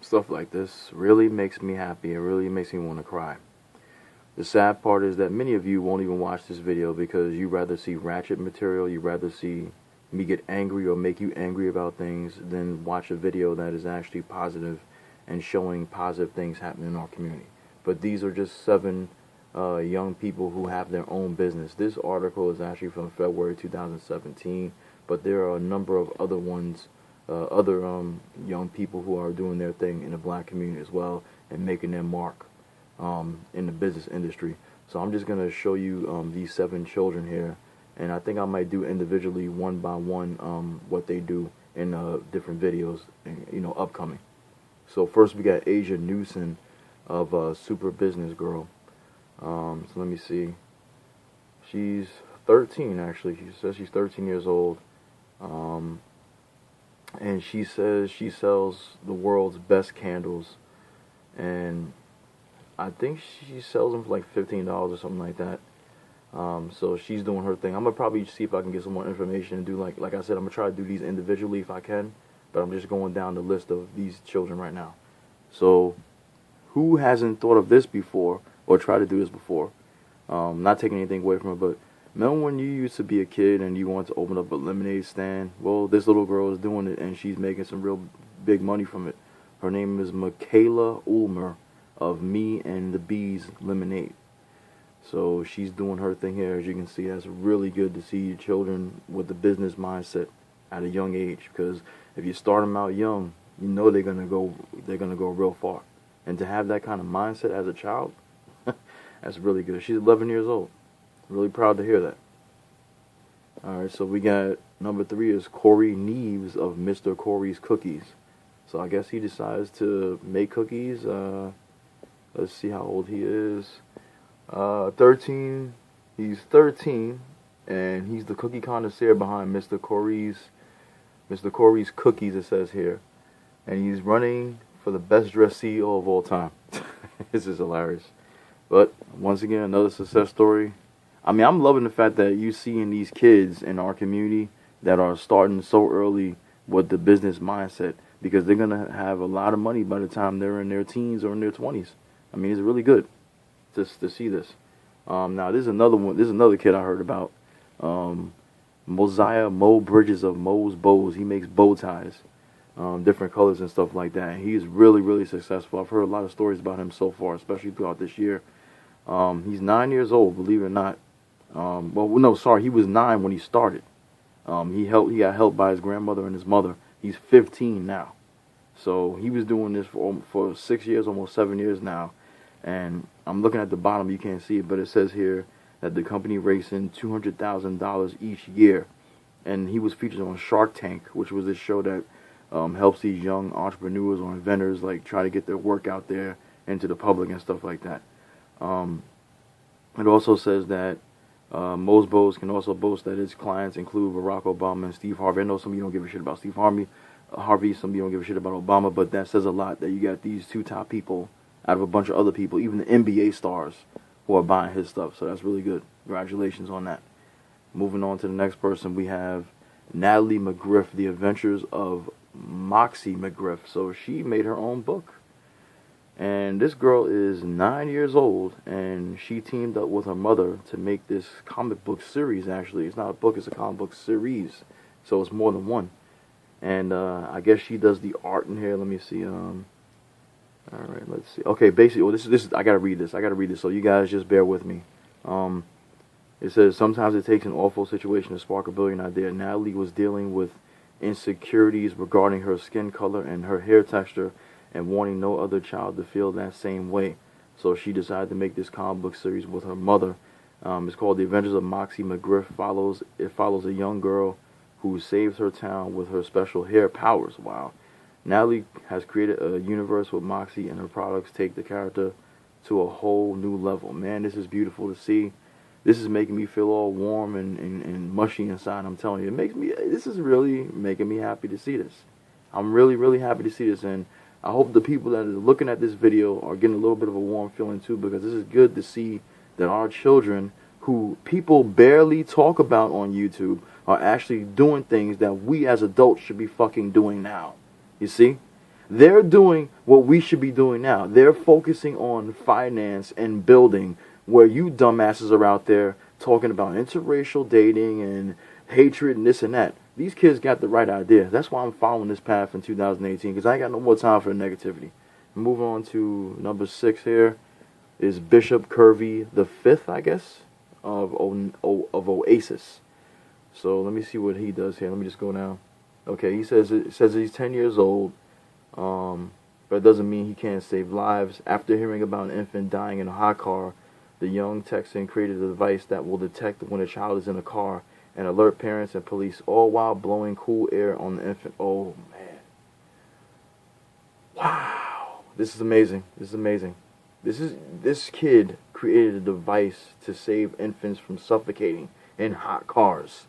Stuff like this really makes me happy. It really makes me want to cry. The sad part is that many of you won't even watch this video because you rather see ratchet material, you rather see me get angry or make you angry about things than watch a video that is actually positive and showing positive things happening in our community. But these are just 7 young people who have their own business. This article is actually from February 2017, but there are a number of other ones, other young people who are doing their thing in the black community as well and making their mark in the business industry. So I'm just going to show you these 7 children here, and I think I might do individually one by one what they do in different videos, upcoming. So first we got Asia Newson of Super Business Girl. So let me see. She's 13 actually. She says she's 13 years old. And she says she sells the world's best candles, and I think she sells them for like $15 or something like that. So she's doing her thing. I'm gonna probably see if I can get some more information and do like I said, I'm gonna try to do these individually if I can, but I'm just going down the list of these children right now. So who hasn't thought of this before or tried to do this before? Not taking anything away from it, but remember when you used to be a kid and you wanted to open up a lemonade stand? Well, this little girl is doing it and she's making some real big money from it. Her name is Michaela Ulmer of Me and the Bees Lemonade. So she's doing her thing here. As you can see, that's really good to see children with the business mindset at a young age, because if you start them out young, you know they're gonna go real far. And to have that kind of mindset as a child, that's really good. She's 11 years old. Really proud to hear that. Alright, so we got number 3 is Corey Neves of Mr. Corey's Cookies. So I guess he decides to make cookies. Let's see how old he is. 13. He's 13, and he's the cookie connoisseur behind Mr. Corey's Cookies, it says here. And he's running for the best dressed CEO of all time. This is hilarious. But once again, another success story. I mean, I'm loving the fact that you seeing these kids in our community that are starting so early with the business mindset, because they're gonna have a lot of money by the time they're in their teens or in their 20s. I mean, it's really good just to see this. Now, this is another one. This is another kid I heard about. Mosiah Mo Bridges of Mo's Bows. He makes bow ties, different colors and stuff like that. He's really, really successful. I've heard a lot of stories about him so far, especially throughout this year. He's 9 years old, believe it or not. Well, no, sorry, he was 9 when he started. He got help by his grandmother and his mother. He's 15 now. So he was doing this for 6 years, almost 7 years now. And I'm looking at the bottom, you can't see it, but it says here that the company rakes in $200,000 each year. And he was featured on Shark Tank, which was this show that helps these young entrepreneurs or inventors like try to get their work out there into the public and stuff like that. It also says that Mo's Bows can also boast that its clients include Barack Obama and Steve Harvey. I know some of you don't give a shit about Steve Harvey, some of you don't give a shit about Obama, but that says a lot that you got these 2 top people out of a bunch of other people, even the NBA stars, who are buying his stuff. So that's really good. Congratulations on that. Moving on to the next person, we have Natalie McGriff, The Adventures of Moxie McGriff. So she made her own book. And this girl is 9 years old, and she teamed up with her mother to make this comic book series, actually. It's not a book, it's a comic book series. So it's more than one. And I guess she does the art in here. Let me see. Alright, let's see. Okay, basically, well, this is I gotta read this. So you guys just bear with me. It says, sometimes it takes an awful situation to spark a brilliant idea. Natalie was dealing with insecurities regarding her skin color and her hair texture, and wanting no other child to feel that same way. So she decided to make this comic book series with her mother. It's called The Adventures of Moxie McGriff. It follows a young girl who saves her town with her special hair powers. Wow. Natalie has created a universe with Moxie, and her products take the character to a whole new level. Man, this is beautiful to see. This is making me feel all warm and mushy inside. I'm telling you, this is really making me happy to see this. I'm really, really happy to see this, and I hope the people that are looking at this video are getting a little bit of a warm feeling too, because this is good to see that our children, who people barely talk about on YouTube, are actually doing things that we as adults should be fucking doing now. You see? They're doing what we should be doing now. They're focusing on finance and building, where you dumbasses are out there talking about interracial dating and hatred and this and that. These kids got the right idea. That's why I'm following this path in 2018, because I ain't got no more time for the negativity. Moving on to number 6 here is Bishop Curvey the Fifth, I guess, of Oasis. So let me see what he does here. Let me just go down. Okay, he says he's 10 years old, but it doesn't mean he can't save lives. After hearing about an infant dying in a hot car, the young Texan created a device that will detect when a child is in a car and alert parents and police, all while blowing cool air on the infant. Oh, man. Wow. This is amazing. This is amazing. This kid created a device to save infants from suffocating in hot cars.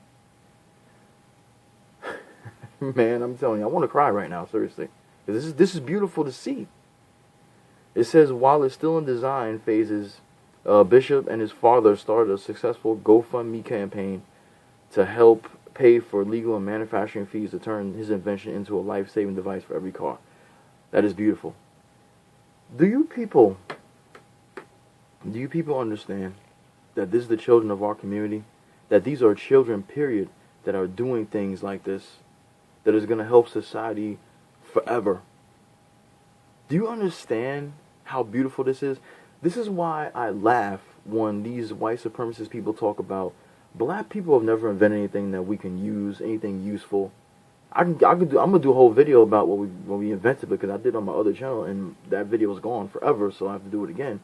Man, I'm telling you, I want to cry right now, seriously. This is beautiful to see. It says, while it's still in design phases, Bishop and his father started a successful GoFundMe campaign to help pay for legal and manufacturing fees to turn his invention into a life-saving device for every car. That is beautiful. Do you people understand that this is the children of our community? That these are children, period, that are doing things like this, that is going to help society forever. Do you understand how beautiful this is? This is why I laugh when these white supremacist people talk about black people have never invented anything that we can use, anything useful. I'm gonna do a whole video about what we invented, because I did on my other channel and that video is gone forever, so I have to do it again.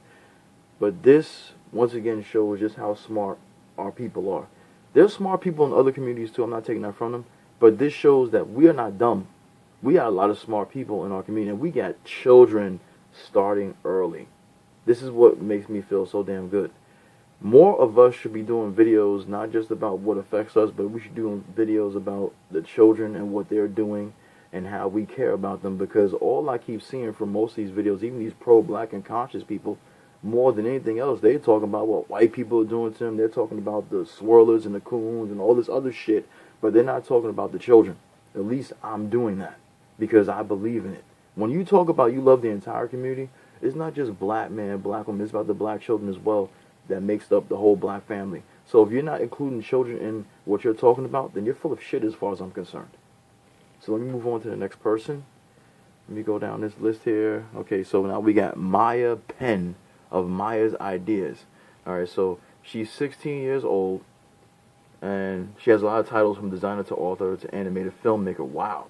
But this once again shows just how smart our people are. There's smart people in other communities too. I'm not taking that from them, but this shows that we are not dumb. We got a lot of smart people in our community, and we got children starting early. This is what makes me feel so damn good. More of us should be doing videos not just about what affects us, but we should do videos about the children and what they're doing and how we care about them, because all I keep seeing from most of these videos, even these pro-black and conscious people, more than anything else, they're talking about what white people are doing to them. They're talking about the swirlers and the coons and all this other shit, but they're not talking about the children. At least I'm doing that because I believe in it. When you talk about you love the entire community, it's not just black man, black woman, it's about the black children as well that makes up the whole black family. So if you're not including children in what you're talking about, then you're full of shit as far as I'm concerned. So let me move on to the next person. Let me go down this list here. Okay, so now we got Maya Penn of Maya's Ideas. Alright, so she's 16 years old, and she has a lot of titles from designer to author to animated filmmaker. Wow.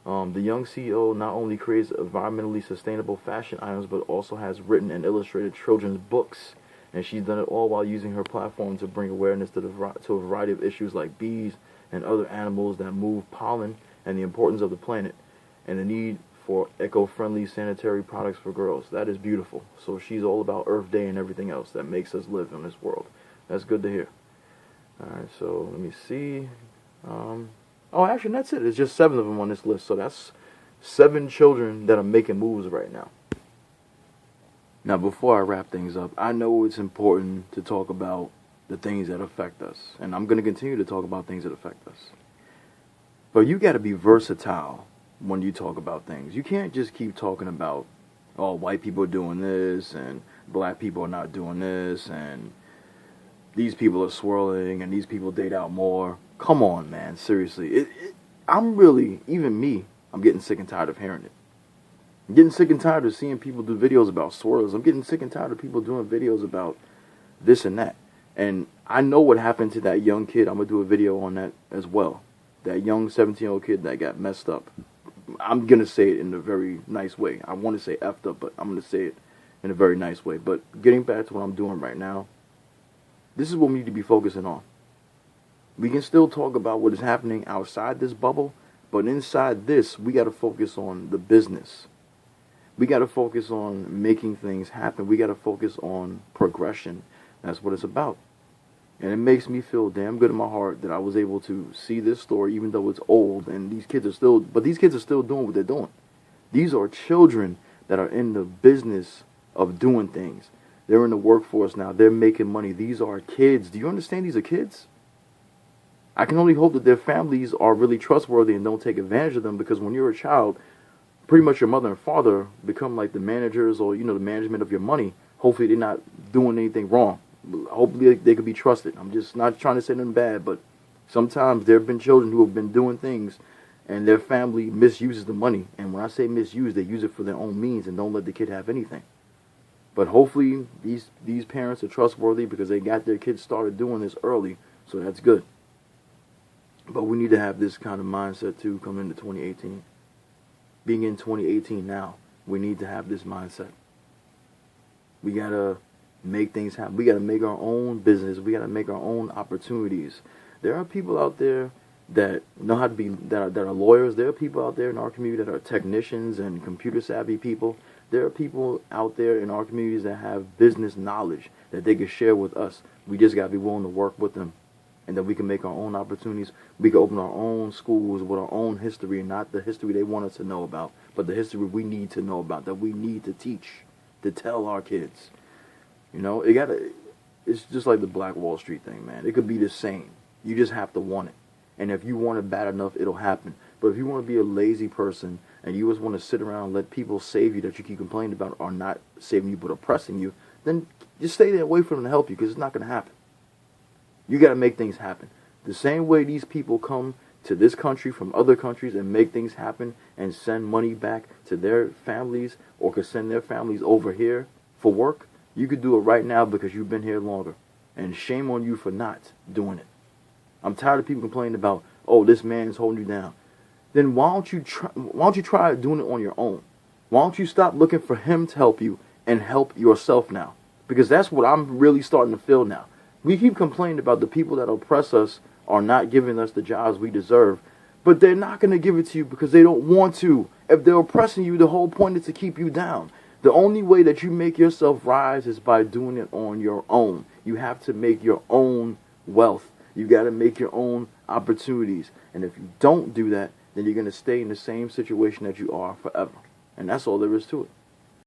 The young CEO not only creates environmentally sustainable fashion items, but also has written and illustrated children's books. And she's done it all while using her platform to bring awareness to a variety of issues like bees and other animals that move pollen, and the importance of the planet, and the need for eco-friendly sanitary products for girls. That is beautiful. So she's all about Earth Day and everything else that makes us live in this world. That's good to hear. Alright, so let me see. Oh, actually, that's it. There's just 7 of them on this list. So that's 7 children that are making moves right now. Now, before I wrap things up, I know it's important to talk about the things that affect us. And I'm going to continue to talk about things that affect us. But you got to be versatile when you talk about things. You can't just keep talking about, oh, white people are doing this, and black people are not doing this, and these people are swirling, and these people date out more. Come on, man. Seriously. I'm really, even me, I'm getting sick and tired of hearing it. I'm getting sick and tired of seeing people do videos about swirls. I'm getting sick and tired of people doing videos about this and that. And I know what happened to that young kid. I'm going to do a video on that as well. That young 17-year-old kid that got messed up. I'm going to say it in a very nice way. I want to say effed up, but I'm going to say it in a very nice way. But getting back to what I'm doing right now, this is what we need to be focusing on. We can still talk about what is happening outside this bubble, but inside this, we got to focus on the business. We got to focus on making things happen. We got to focus on progression. That's what it's about. And it makes me feel damn good in my heart that I was able to see this story, even though it's old, and these kids are still doing what they're doing. These are children that are in the business of doing things. They're in the workforce now. They're making money. These are kids. Do you understand these are kids? I can only hope that their families are really trustworthy and don't take advantage of them, because when you're a child, pretty much your mother and father become like the managers or, the management of your money. Hopefully they're not doing anything wrong. Hopefully they could be trusted. I'm just not trying to say nothing bad, but sometimes there have been children who have been doing things and their family misuses the money. And when I say misuse, they use it for their own means and don't let the kid have anything. But hopefully these parents are trustworthy because they got their kids started doing this early, so that's good. But we need to have this kind of mindset too coming into 2018. Being in 2018 now, we need to have this mindset. We got to make things happen. We got to make our own business. We got to make our own opportunities. There are people out there that know how to be, that are lawyers. There are people out there in our community that are technicians and computer savvy people. There are people out there in our communities that have business knowledge that they can share with us. We just got to be willing to work with them. And then we can make our own opportunities. We can open our own schools with our own history, not the history they want us to know about, but the history we need to know about, that we need to teach, to tell our kids. It's just like the Black Wall Street thing, man. It could be the same. You just have to want it. And if you want it bad enough, it'll happen. But if you want to be a lazy person and you just want to sit around and let people save you that you keep complaining about are not saving you but oppressing you, then just stay there, wait for them to help you, because it's not going to happen. You got to make things happen. The same way these people come to this country from other countries and make things happen and send money back to their families or could send their families over here for work, you could do it right now because you've been here longer. And shame on you for not doing it. I'm tired of people complaining about, oh, this man is holding you down. Then why don't you try doing it on your own? Why don't you stop looking for him to help you and help yourself now? Because that's what I'm really starting to feel now. We keep complaining about the people that oppress us are not giving us the jobs we deserve, but they're not going to give it to you because they don't want to. If they're oppressing you, the whole point is to keep you down. The only way that you make yourself rise is by doing it on your own. You have to make your own wealth. You got to make your own opportunities. And if you don't do that, then you're going to stay in the same situation that you are forever. And that's all there is to it.